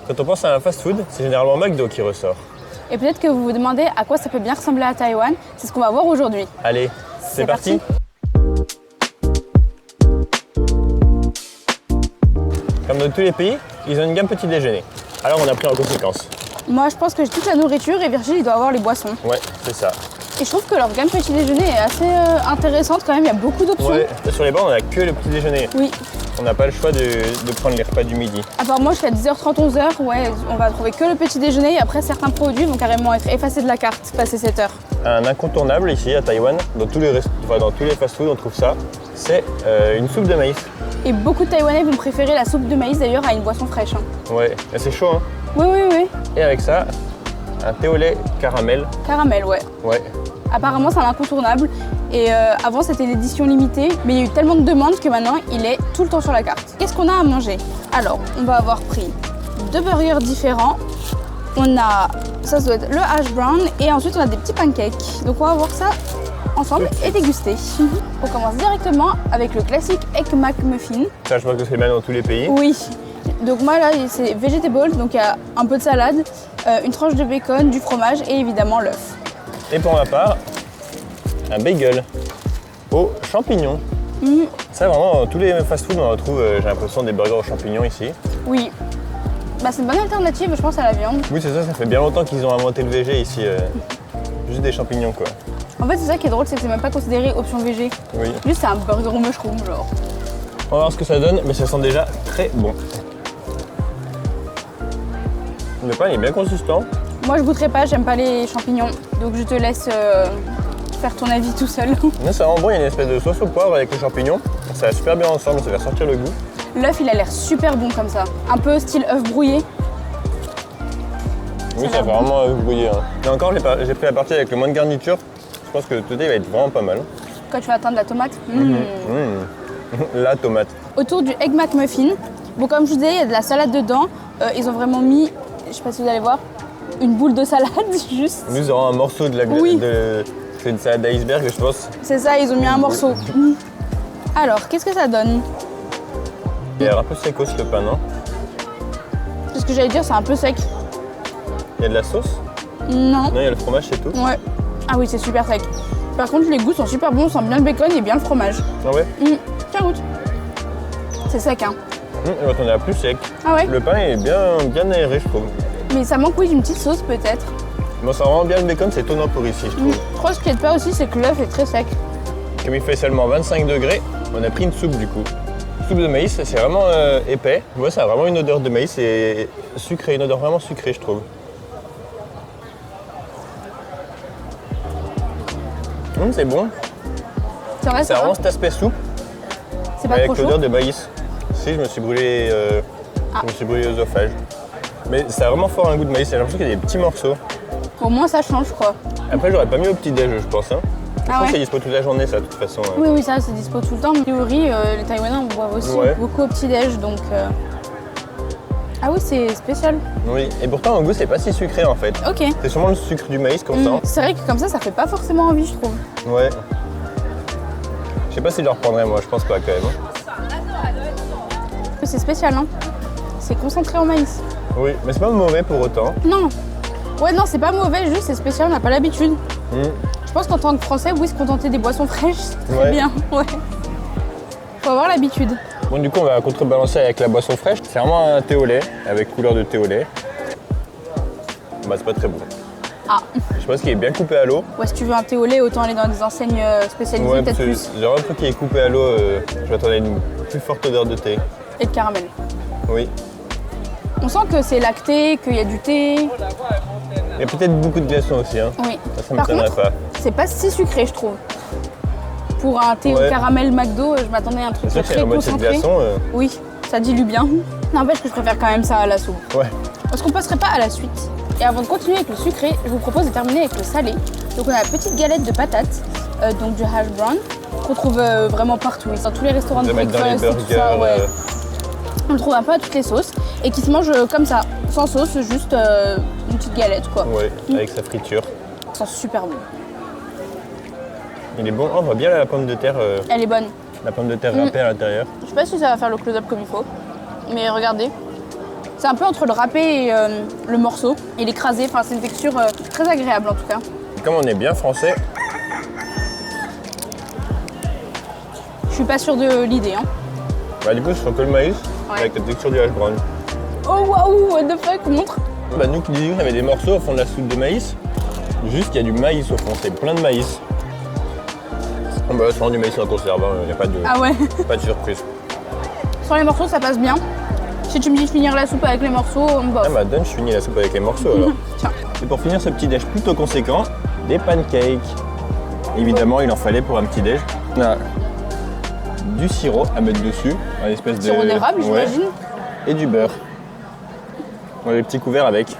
Quand on pense à un fast-food, c'est généralement McDo qui ressort. Et peut-être que vous vous demandez à quoi ça peut bien ressembler à Taïwan. C'est ce qu'on va voir aujourd'hui. Allez, c'est parti. Comme dans tous les pays, ils ont une gamme petit déjeuner. Alors on a pris en conséquence. Moi, je pense que j'ai toute la nourriture et Virgile, il doit avoir les boissons. Ouais, c'est ça. Et je trouve que leur gamme petit déjeuner est assez intéressante quand même. Il y a beaucoup d'options. Ouais, sur les bancs, on a que le petit déjeuner. Oui. On n'a pas le choix de prendre les repas du midi. Apparemment, jusqu'à 10h30, 11h, ouais, on va trouver que le petit déjeuner et après, certains produits vont carrément être effacés de la carte passé 7h. Un incontournable ici à Taïwan, dans tous les fast-foods, on trouve ça, c'est une soupe de maïs. Et beaucoup de Taïwanais vont préférer la soupe de maïs d'ailleurs à une boisson fraîche. Hein. Ouais, c'est chaud, hein. Oui, oui, oui. Et avec ça, un thé au lait caramel. Caramel, ouais. Ouais. Apparemment, c'est un incontournable. Et avant, c'était l'édition limitée. Mais il y a eu tellement de demandes que maintenant, il est tout le temps sur la carte. Qu'est-ce qu'on a à manger? Alors, on va avoir pris 2 burgers différents. On a, ça doit être le hash brown. Et ensuite, on a des petits pancakes. Donc, on va voir ça ensemble et déguster. On commence directement avec le classique Egg McMuffin. Ça, je pense que c'est bien dans tous les pays. Oui. Donc moi là, c'est vegetable, donc il y a un peu de salade, une tranche de bacon, du fromage et évidemment l'œuf. Et pour ma part, un bagel aux champignons. Ça, vraiment, dans tous les fast-foods, on retrouve, j'ai l'impression, des burgers aux champignons ici. Oui. Bah, c'est une bonne alternative, je pense, à la viande. Oui, c'est ça, ça fait bien longtemps qu'ils ont inventé le VG ici. Juste des champignons, quoi. En fait, c'est ça qui est drôle, c'est que c'est même pas considéré option VG. Oui. Juste, c'est un burger au mushroom, genre. On va voir ce que ça donne, mais ça sent déjà très bon. Le pain il est bien consistant. Moi, je goûterai pas, j'aime pas les champignons. Donc, je te laisse faire ton avis tout seul. Non, c'est vraiment bon, il y a une espèce de sauce au poivre avec les champignons. Ça va super bien ensemble, ça va ressortir le goût. L'œuf, il a l'air super bon comme ça. Un peu style œuf brouillé. Oui, ça fait vraiment brouillé. Hein. Et encore, j'ai pris la partie avec le moins de garniture. Je pense que le today va être vraiment pas mal. Quand tu vas atteindre la tomate. La tomate. Autour du Egg McMuffin. Bon, comme je vous disais, il y a de la salade dedans. Ils ont vraiment mis, je sais pas si vous allez voir, une boule de salade juste. Nous aurons un morceau de la Oui. C'est une salade d'iceberg, je pense. C'est ça, ils ont mis un morceau. Alors, qu'est-ce que ça donne? Il a l'air un peu sécos le pain, non? C'est ce que j'allais dire, c'est un peu sec. Il y a de la sauce? Non. Non, il y a le fromage, c'est tout? Ouais. Ah oui, c'est super sec. Par contre, les goûts sont super bons, on sent bien le bacon et bien le fromage. Ah ouais? Tiens, goûte. C'est sec, hein. On est à plus sec. Ah ouais? Le pain est bien aéré, je trouve. Mais ça manque, oui, d'une petite sauce peut-être. Bon, ça rend vraiment bien le bacon, c'est étonnant pour ici, je trouve. Je crois que ce qui est pas aussi, c'est que l'œuf est très sec. Comme il fait seulement 25 degrés, on a pris une soupe du coup. Soupe de maïs, c'est vraiment épais. Ouais, ça a vraiment une odeur de maïs et sucré, une odeur vraiment sucrée, je trouve. C'est bon. C'est vrai, C'est vraiment cet aspect soupe c'est pas avec trop chaud. l'odeur de maïs. Si, je me suis brûlé, l'œsophage. Mais ça a vraiment fort un goût de maïs, j'ai l'impression qu'il y a des petits morceaux. Au moins, ça change, quoi. Après, j'aurais pas mis au petit-déj, je pense. Hein. Je pense ouais. que c'est dispo toute la journée, ça, de toute façon. Oui, oui, ça, c'est dispo tout le temps. Mais au riz, les Taïwanais en boivent aussi beaucoup au petit-déj, donc... Ah oui, c'est spécial. Oui, et pourtant, au goût, c'est pas si sucré, en fait. Ok. C'est sûrement le sucre du maïs qu'on sent. C'est vrai que comme ça fait pas forcément envie, je trouve. Ouais. Je sais pas si je le reprendrais, moi, je pense pas, quand même. C'est spécial, hein. C'est concentré en maïs. Oui, mais c'est pas mauvais pour autant. Non. Ouais, non, c'est pas mauvais, juste c'est spécial, on n'a pas l'habitude. Je pense qu'en tant que Français, oui, se contenter des boissons fraîches, c'est très bien. Ouais. Faut avoir l'habitude. Bon, du coup, on va contrebalancer avec la boisson fraîche. C'est vraiment un thé au lait, avec couleur de thé au lait. Bah, c'est pas très bon. Ah. Je pense qu'il est bien coupé à l'eau. Ouais, si tu veux un thé au lait, autant aller dans des enseignes spécialisées, Ouais, peut-être plus. genre un truc qui est coupé à l'eau, je m'attendais à une plus forte odeur de thé. Et de caramel. Oui. On sent que c'est lacté, qu'il y a du thé. Il y a peut-être beaucoup de glaçons aussi, hein. Oui. Ça m'étonnerait pas. C'est pas si sucré, je trouve. Pour un thé au caramel McDo, je m'attendais à un truc très concentré. Glaçons, Oui, ça dilue bien. N'empêche que je préfère quand même ça à la soupe. Ouais. Est-ce qu'on passerait pas à la suite? Et avant de continuer avec le sucré, je vous propose de terminer avec le salé. Donc on a la petite galette de patates, donc du hash brown, qu'on trouve vraiment partout. Dans tous les restaurants de breakfast et tout ça, ouais. On le trouve un peu à toutes les sauces et qui se mange comme ça, sans sauce, juste une petite galette quoi. Ouais, avec sa friture. Ça sent super bon. Il est bon, on voit bien la pomme de terre. Elle est bonne. La pomme de terre râpée à l'intérieur. Je sais pas si ça va faire le close-up comme il faut, mais regardez. C'est un peu entre le râpé et le morceau et l'écrasé. Enfin, c'est une texture très agréable en tout cas. Comme on est bien français, Je suis pas sûre de l'idée. Hein. bah, du coup, ce sera que le maïs Ouais. avec la texture du hash brown. Oh waouh, what the fuck, montre. Bah, nous qui disions qu'il y avait des morceaux au fond de la soupe de maïs, juste il y a du maïs au fond, c'est plein de maïs. Bah, c'est vraiment du maïs en conserve, il n'y a pas de, Ah ouais. pas de surprise. Sur les morceaux, ça passe bien. Si tu me dis de finir la soupe avec les morceaux, bof. Ah bah donne, je finis la soupe avec les morceaux alors. Tiens. Et pour finir ce petit déj plutôt conséquent, des pancakes. Évidemment, il en fallait pour un petit déj. On a du sirop à mettre dessus, un espèce de... Sirop d'érable, j'imagine. Et du beurre. On a des petits couverts avec.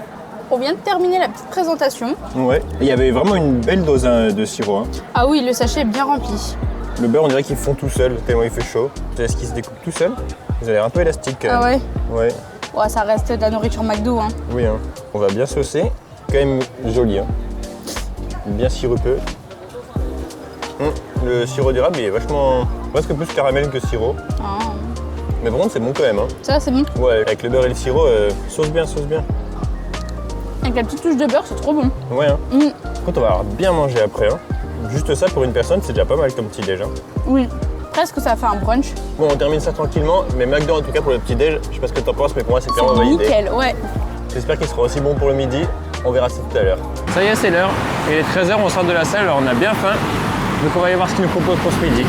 On vient de terminer la petite présentation. Ouais. Et il y avait vraiment une belle dose de sirop. Hein. Ah oui, le sachet est bien rempli. Le beurre, on dirait qu'ils font tout seul, tellement il fait chaud. Est-ce qu'ils se découpent tout seul? Ils ont l'air un peu élastiques quand même. Ah ouais. Ouais. Ouais, ça reste de la nourriture McDo. Hein. Oui, hein. On va bien saucer. Quand même joli. Hein. Bien sirupeux. Le sirop d'érable, il est vachement... presque plus caramel que sirop. Ah. Mais par contre, c'est bon quand même. Hein. Ça, c'est bon. Ouais, avec le beurre et le sirop, sauce bien, sauce bien. Avec la petite touche de beurre, c'est trop bon. Ouais, hein. Mm. Par contre, on va avoir bien mangé après. Hein. Juste ça, pour une personne, c'est déjà pas mal comme petit déj. Hein. Oui. Presque, ça fait un brunch. Bon, on termine ça tranquillement, mais McDo, en tout cas, pour le petit déj, je sais pas ce que t'en penses, mais pour moi, c'est clairement C'est validé. nickel, ouais. J'espère qu'il sera aussi bon pour le midi. On verra ça tout à l'heure. Ça y est, c'est l'heure. Il est 13h, on sort de la salle, alors on a bien faim. Donc on va aller voir ce qu'il nous propose pour ce midi.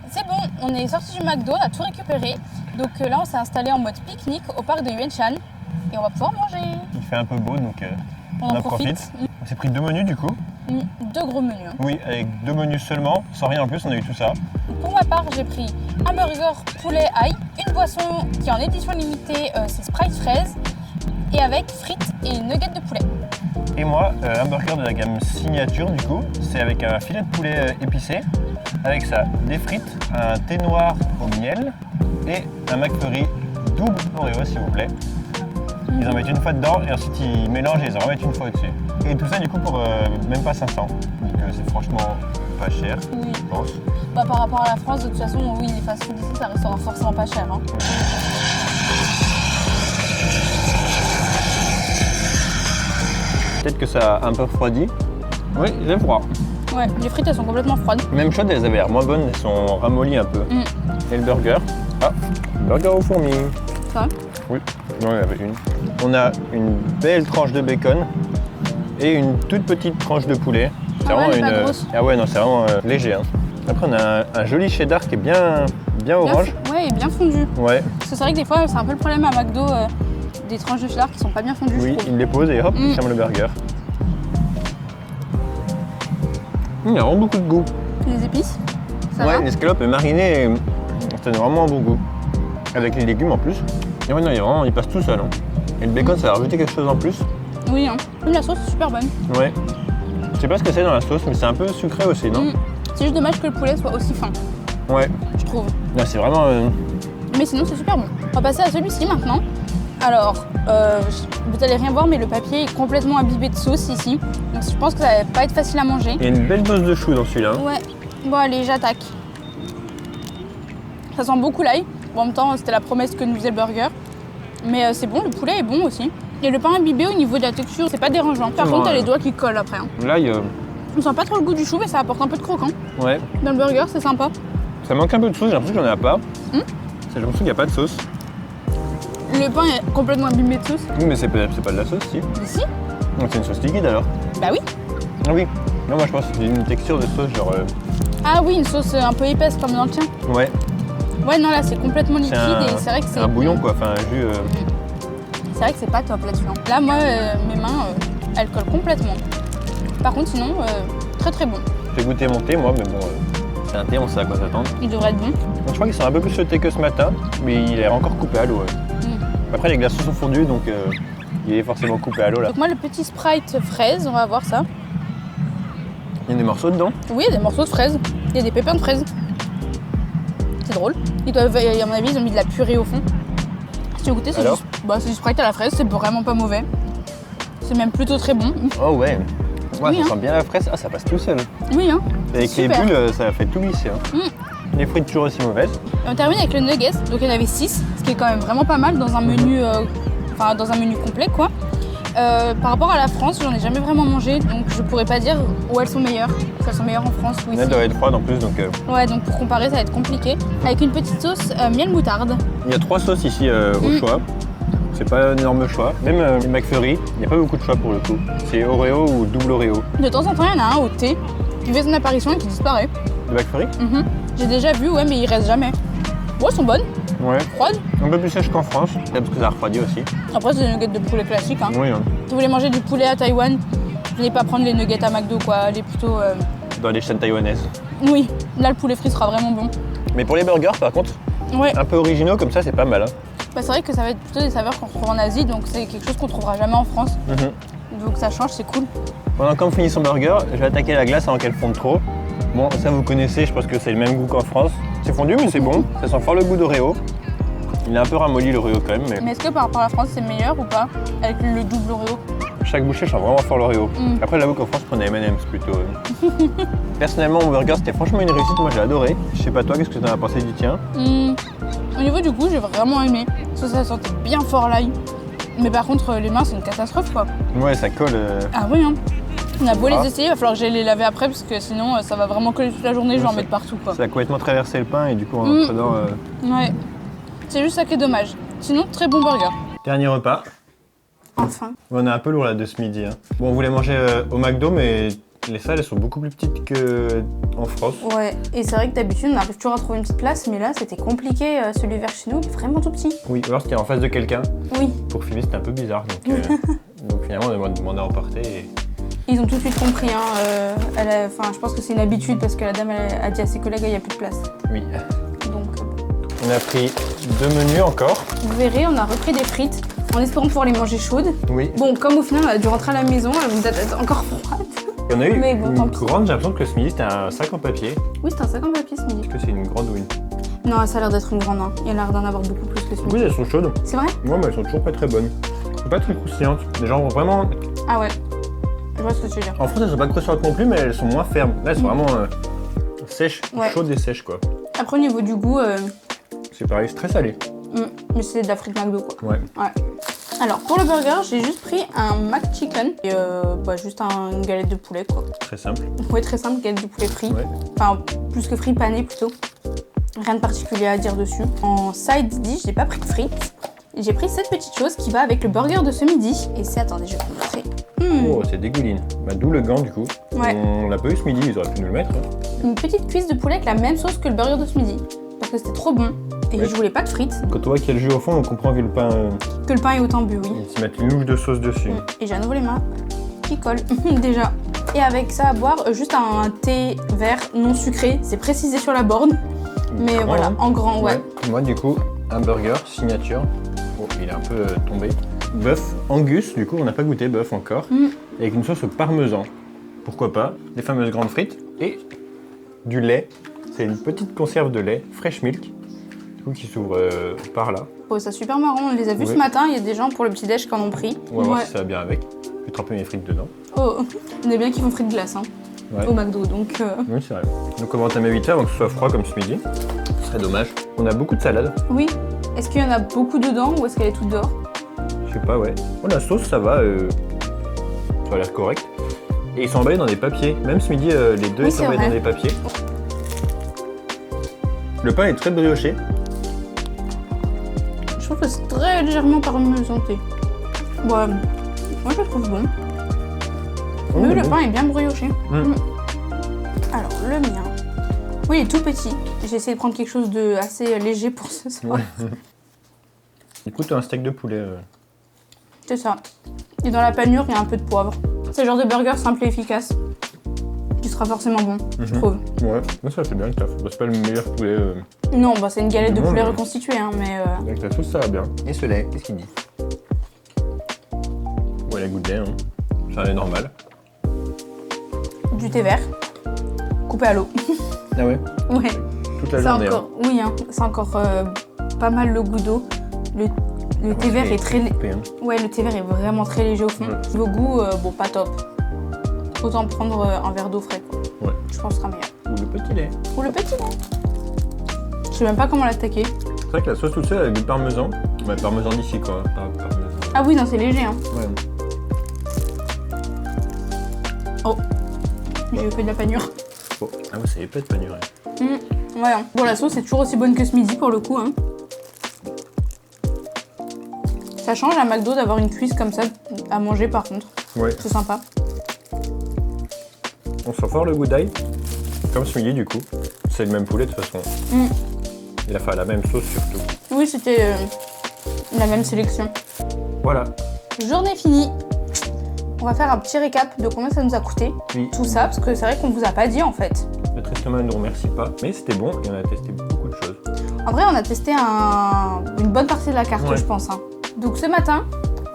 C'est bon, on est sorti du McDo, on a tout récupéré. Donc là, on s'est installé en mode pique-nique au parc de Yuanshan. Et on va pouvoir manger. Il fait un peu beau, donc On en profite. On s'est pris 2 menus du coup. Deux gros menus. Hein. Oui, avec 2 menus seulement, sans rien en plus, on a eu tout ça. Pour ma part, j'ai pris un burger poulet ail, une boisson qui est en édition limitée, c'est Sprite fraise, et avec frites et nuggets de poulet. Et moi, un burger de la gamme signature du coup, c'est avec un filet de poulet épicé, avec ça, des frites, un thé noir au miel et un McFlurry double Oreo s'il vous plaît. Ils en mettent une fois dedans et ensuite ils mélangent et ils en remettent une fois au-dessus. Et tout ça du coup pour même pas 500. Donc c'est franchement pas cher, Oui. je pense. Bah, par rapport à la France, de toute façon, oui, les fast-food ici, ça restera forcément pas cher. Hein. Peut-être que ça a un peu refroidi. Oui, j'ai froid. Ouais, les frites, elles sont complètement froides. Même chaudes, elles avaient l'air moins bonnes, elles sont ramollies un peu. Et le burger. Ah, burger aux fourmis. Ça va. Oui, non, il y en avait une. On a une belle tranche de bacon et une toute petite tranche de poulet. C'est Ah ouais, vraiment elle est une. pas grosse. Ah ouais, non, c'est vraiment léger. Hein. Après, on a un joli cheddar qui est bien orange. Ouais, et bien fondu. Ouais, Parce que c'est vrai que des fois, c'est un peu le problème à McDo, des tranches de cheddar qui sont pas bien fondues, je oui, trouve. il les pose et hop, il ferme le burger. Il y a vraiment beaucoup de goût. Les épices, ça Ouais, va. l'escalope marinée, ça donne vraiment un bon goût. Avec les légumes en plus. Et ouais, non, il passe tout seul. Hein. Et le bacon, ça va rajouter quelque chose en plus. Oui, hein. Même la sauce est super bonne. Ouais. Je sais pas ce que c'est dans la sauce, mais c'est un peu sucré aussi, non? C'est juste dommage que le poulet soit aussi fin, Ouais. je trouve. Là, c'est vraiment. Mais sinon, c'est super bon. On va passer à celui-ci maintenant. Alors, vous allez rien voir, mais le papier est complètement imbibé de sauce ici. Donc je pense que ça va pas être facile à manger. Il y a une belle dose de chou dans celui-là. Hein. Ouais. Bon, allez, j'attaque. Ça sent beaucoup l'ail. Bon, en même temps, c'était la promesse que nous faisait le burger. Mais c'est bon, le poulet est bon aussi. Et le pain imbibé au niveau de la texture, c'est pas dérangeant. Par contre, t'as les doigts qui collent après. Hein. L'ail, On sent pas trop le goût du chou, mais ça apporte un peu de croquant. ouais. Dans le burger, c'est sympa. Ça manque un peu de sauce, j'ai l'impression qu'il n'y en a pas. J'ai l'impression qu'il n'y a pas de sauce. Le pain est complètement imbibé de sauce. Oui, mais c'est pas de la sauce, si. Mais si. Donc c'est une sauce liquide alors. Bah oui. Ah oui. Non, moi je pense que c'est une texture de sauce genre. Ah oui, une sauce un peu épaisse comme dans le tien. Ouais. Ouais, non, là, c'est complètement liquide et c'est vrai que c'est... un bouillon quoi, enfin un jus. C'est vrai que c'est pas top là-dessus. Hein. Là, moi, mes mains, elles collent complètement. Par contre, sinon, très très bon. J'ai goûté mon thé moi, mais bon, c'est un thé, on sait à quoi s'attendre. Il devrait être bon. Donc, je crois qu'il sera un peu plus sauté que ce matin, mais il est encore coupé à l'eau. Après, les glaçons sont fondus, donc il est forcément coupé à l'eau là. Donc moi, le petit Sprite fraise, on va voir ça. Il y a des morceaux dedans? Oui, il y a des morceaux de fraises. Il y a des pépins de fraises. C'est drôle. Ils doivent, à mon avis, ils ont mis de la purée au fond. Si tu goûté, c'est juste, c'est du Sprite à la fraise, c'est vraiment pas mauvais. C'est même plutôt très bon. Oh ouais. Ouais, Oui, ça sent bien la fraise. Ah, ça passe tout seul. Oui, hein. Avec les Super. bulles, ça fait tout glisser. Hein. Les frites toujours aussi mauvaises. Et on termine avec le nuggets. Donc il y en avait 6, ce qui est quand même vraiment pas mal dans un menu, dans un menu complet, quoi. Par rapport à la France, j'en ai jamais vraiment mangé, donc je pourrais pas dire où elles sont meilleures. Si elles sont meilleures en France ou ici. Elles doivent être froides en plus, donc... Ouais, donc pour comparer, ça va être compliqué. Avec une petite sauce miel moutarde. Il y a 3 sauces ici au choix. C'est pas un énorme choix. Même les McFlurry, il n'y a pas beaucoup de choix pour le coup. C'est Oreo ou double Oreo. De temps en temps, il y en a un au thé qui fait son apparition et qui disparaît. Le McFlurry? J'ai déjà vu, ouais, mais il reste jamais. Ouais, elles sont bonnes, Ouais. froides. Un peu plus sèche qu'en France, parce que ça refroidit aussi. Après, c'est des nuggets de poulet classiques. Hein. Oui, hein. Si vous voulez manger du poulet à Taïwan, n'allez pas prendre les nuggets à McDo, quoi. Allez plutôt. Dans les chaînes taïwanaises. Oui, là, le poulet frit sera vraiment bon. Mais pour les burgers, par contre, Ouais. un peu originaux comme ça, c'est pas mal. Hein. Bah, c'est vrai que ça va être plutôt des saveurs qu'on retrouve en Asie, donc c'est quelque chose qu'on trouvera jamais en France. Donc ça change, c'est cool. Pendant qu'on finit son burger, je vais attaquer la glace avant qu'elle fonde trop. Bon, ça vous connaissez, je pense que c'est le même goût qu'en France. C'est fondu, mais c'est bon. Ça sent fort le goût d'Oreo. Il est un peu ramolli l'Oreo quand même, mais Mais est-ce que par rapport à la France, c'est meilleur ou pas avec le double Oreo? chaque bouchée sent vraiment fort l'Oreo. Après, j'avoue qu'en France, je prenais M&M's plutôt. Personnellement, mon burger, c'était franchement une réussite. Moi, j'ai adoré. Je sais pas toi, qu'est-ce que tu en as pensé du tien? Au niveau du goût, j'ai vraiment aimé. Ça sentait bien fort l'ail. Mais par contre, les mains, c'est une catastrophe, quoi. Ouais, ça colle. Ah oui, hein. On a beau les essayer, il va falloir que j'aille les laver après parce que sinon ça va vraiment coller toute la journée, je vais en mettre partout, quoi. Ça a complètement traversé le pain et du coup, en entre dedans. Ouais. C'est juste ça qui est dommage. Sinon, très bon burger. Dernier repas. Enfin. On est un peu lourd là de ce midi. Hein. Bon, on voulait manger au McDo, mais les salles elles sont beaucoup plus petites qu'en France. Ouais, et c'est vrai que d'habitude on arrive toujours à trouver une petite place, mais là c'était compliqué. Celui vers chez nous il est vraiment tout petit. Oui, alors c'était en face de quelqu'un. Oui. Pour filmer, c'était un peu bizarre. Donc finalement, on a demandé à emporter. Et... Ils ont tout de suite compris. Hein. Je pense que c'est une habitude parce que la dame elle a dit à ses collègues il n'y a plus de place. Oui. Donc. On a pris 2 menus encore. Vous verrez, on a repris des frites en espérant pouvoir les manger chaudes. Oui. Bon, comme au final on a dû rentrer à la maison, elles vont être encore froides. Et on a eu Mais bon, tant une pis. grande, j'ai l'impression que ce midi c'était un sac en papier. Oui, c'est un sac en papier ce midi. Est-ce que c'est une grande ou une? Non, ça a l'air d'être une grande. Hein. Il y a l'air d'en avoir beaucoup plus que ce midi. Oui, elles sont chaudes. C'est vrai? Ouais, mais elles sont toujours pas très bonnes. Pas très croustillantes. Les gens vont vraiment. Ah ouais. Je vois ce que tu veux dire. En France, elles sont pas croustillantes non plus, mais elles sont moins fermes. Là, elles sont vraiment sèches, Ouais. chaudes et sèches quoi. Après, au niveau du goût, C'est pareil, c'est très salé. mais c'est de la frite McDo quoi. Ouais. Alors, pour le burger, j'ai juste pris un McChicken et juste une galette de poulet quoi. Très simple. Ouais, très simple, galette de poulet frit. Ouais. Enfin, plus que frit, pané plutôt. Rien de particulier à dire dessus. En side dish, j'ai pas pris de frites. J'ai pris cette petite chose qui va avec le burger de ce midi. Et c'est, attendez, je vais vous montrer. Oh, c'est dégouline. Bah, d'où le gant du coup. Ouais. On l'a pas eu ce midi, ils auraient pu nous le mettre. Hein. Une petite cuisse de poulet avec la même sauce que le burger de ce midi. Parce que c'était trop bon. Et Ouais. je voulais pas de frites. Quand on voit qu'il y a le jus au fond, on comprend que le pain. Que le pain est autant bu, oui. Ils s'y mettent une louche de sauce dessus. Et j'ai à nouveau les mains qui collent déjà. Et avec ça à boire, juste un thé vert non sucré. C'est précisé sur la borne. Mais Grand, voilà, hein. en grand, ouais. Moi, du coup, un burger signature. Oh, il est un peu tombé. Bœuf Angus, du coup, on n'a pas goûté bœuf encore. Avec une sauce au parmesan. Pourquoi pas. Les fameuses grandes frites. Et du lait. C'est une petite conserve de lait, fresh milk. Du coup, qui s'ouvre par là. Oh, ça super marrant. On les a vus Ouais. ce matin. Il y a des gens pour le petit déj qui en ont pris. On va voir si ça va bien avec. Je vais tremper mes frites dedans. Oh, on est bien qu'ils font frites glace hein, Ouais. au McDo. Donc, Oui, c'est vrai. Donc on va entamer vite fait avant que ce soit froid comme ce midi. Ce serait dommage. On a beaucoup de salade. oui. Est-ce qu'il y en a beaucoup dedans ou est-ce qu'elle est toute dehors? Je sais pas, ouais. Oh, la sauce, ça va. Ça a l'air correct. Et ils sont emballés dans des papiers. Même ce midi, les deux Oui, ils sont c'est emballés vrai. dans des papiers. Le pain est très brioché. Je trouve que c'est très légèrement parmesanté. Ouais, moi je le trouve bon. Oh, Mais le bon. pain est bien brioché. Mm. Alors, le mien. Oui, il est tout petit. J'ai essayé de prendre quelque chose de assez léger pour ce soir. Écoute, un steak de poulet. C'est ça. Et dans la panure, il y a un peu de poivre. C'est le genre de burger simple et efficace. Qui sera forcément bon, je trouve. Ouais, mais ça fait bien le taf. Bah, c'est pas le meilleur poulet. Non, bah c'est une galette de Non, poulet mais- reconstituée, hein, mais... Avec la sauce, ça va bien. Et ce lait, qu'est-ce qu'il dit? Ouais, la goutte de lait, hein. Ça est normal. du thé vert coupé à l'eau. Ah ouais? Ouais. Toute la C'est journée. encore, oui, hein, c'est encore pas mal le goût d'eau. Le thé vert est très, ouais, le thé vert est vraiment très léger au fond. Au goût, bon, pas top. Autant prendre un verre d'eau frais, quoi. Ouais. Je pense que ce sera meilleur. Ou le petit lait. Ou le petit lait. Je sais même pas comment l'attaquer. C'est vrai que la sauce toute seule avec du parmesan. Bah, parmesan d'ici quoi. Parmesan. Ah oui, non, c'est léger. Hein. Ouais. Oh, j'ai fait de la panure. Oh. Ah ouais, c'est épais de panure. Ouais, hein. Bon, la sauce est toujours aussi bonne que ce midi pour le coup. Hein. Ça change à McDo d'avoir une cuisse comme ça à manger par contre. Ouais. C'est sympa. On sent fort le goût d'ail. Comme ce midi du coup. C'est le même poulet de toute façon. Il a fait la même sauce surtout. Oui, c'était la même sélection. Voilà. Journée finie. On va faire un petit récap de combien ça nous a coûté. Oui. Tout ça, parce que c'est vrai qu'on vous a pas dit en fait. Notre estomac ne nous remercie pas. Mais c'était bon et on a testé beaucoup de choses. En vrai, on a testé une bonne partie de la carte, Ouais. je pense. Hein. Donc ce matin,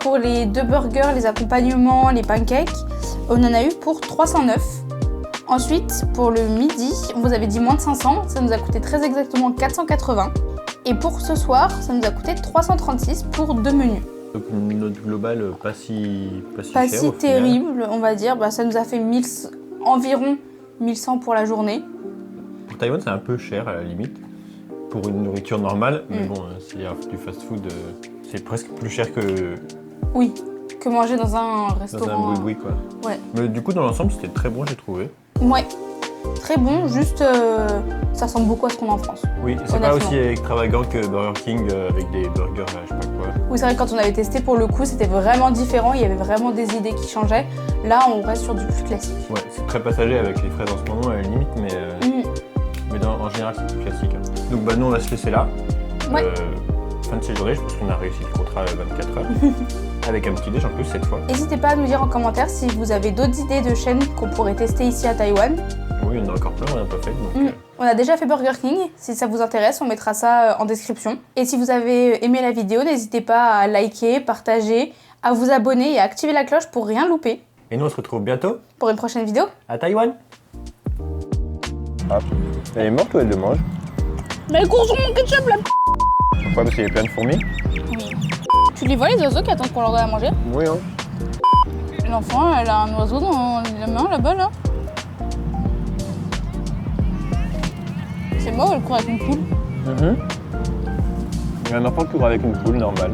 pour les 2 burgers, les accompagnements, les pancakes, on en a eu pour 309. Ensuite, pour le midi, on vous avait dit moins de 500, ça nous a coûté très exactement 480. Et pour ce soir, ça nous a coûté 336 pour 2 menus. Donc notre global pas si Pas cher, si au final. terrible, on va dire. Bah, ça nous a fait environ 1100 pour la journée. Pour Taïwan, c'est un peu cher à la limite. Pour une nourriture normale. Mais bon, s'il y a du fast-food, c'est presque plus cher que Oui, que manger dans un dans restaurant. un boui-boui quoi. Ouais. Mais du coup, dans l'ensemble, c'était très bon, j'ai trouvé. Ouais, très bon, juste ça ressemble beaucoup à ce qu'on a en France. Oui, c'est pas Honnêtement. aussi extravagant que Burger King avec des burgers, je sais pas quoi. Oui, c'est vrai que quand on avait testé pour le coup, c'était vraiment différent, il y avait vraiment des idées qui changeaient. Là, on reste sur du plus classique. Ouais, c'est très passager avec les fraises en ce moment à la limite, mais en général, c'est plus classique. Hein. Donc bah nous, on va se laisser là. Ouais. Fin de séjourner, je pense qu'on a réussi le contrat à 24 heures. Avec un petit déj en plus cette fois. N'hésitez pas à nous dire en commentaire si vous avez d'autres idées de chaînes qu'on pourrait tester ici à Taïwan. Oui, on a encore plein, on n'a pas fait. Donc, On a déjà fait Burger King, si ça vous intéresse, on mettra ça en description. Et si vous avez aimé la vidéo, n'hésitez pas à liker, partager, à vous abonner et à activer la cloche pour rien louper. Et nous, on se retrouve bientôt Pour une prochaine vidéo. à Taïwan. Ah, elle est morte ou elle le mange? Mais elle court sur mon ketchup là. Pourquoi? Parce qu'il y a plein de fourmis. Oui. Tu les vois les oiseaux qui attendent qu'on leur donne à manger? Oui, hein. L'enfant, elle a un oiseau dans la main là-bas là. C'est moi ou elle court avec une poule? Il y a un enfant qui court avec une poule normale.